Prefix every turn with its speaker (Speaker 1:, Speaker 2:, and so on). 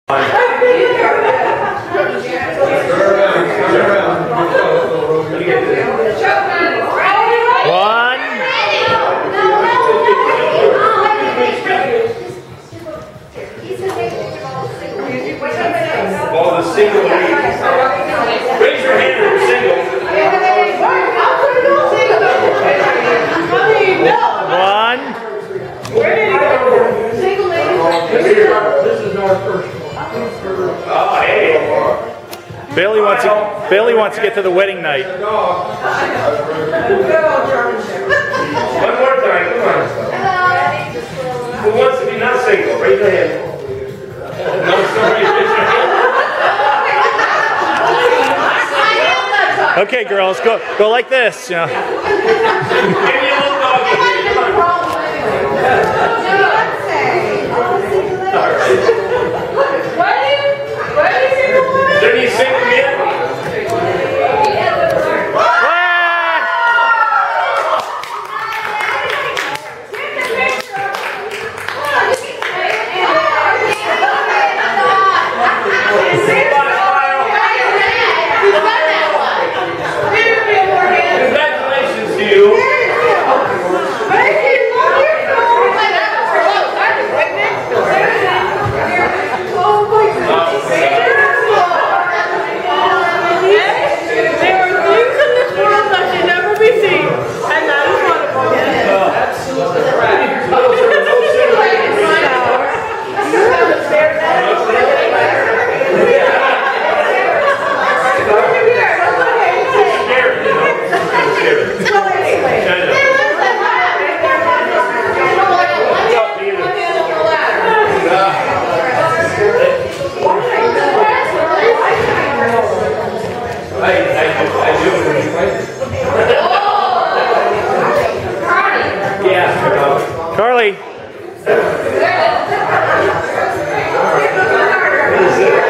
Speaker 1: All the single ladies. Raise your hand if you're single.
Speaker 2: One.
Speaker 3: Where did he go? Single ladies.
Speaker 4: This is our first one.
Speaker 1: Oh, hey.
Speaker 2: Bailey wants to get to the wedding night.
Speaker 1: One more time, come on. Who wants to be not single? Raise your hand. No, sorry.
Speaker 2: Okay, girls, go like this. You know.
Speaker 1: Give me a little doggy. Come on. Is there any single yet? Congratulations to you.
Speaker 2: Carly.
Speaker 1: What is it?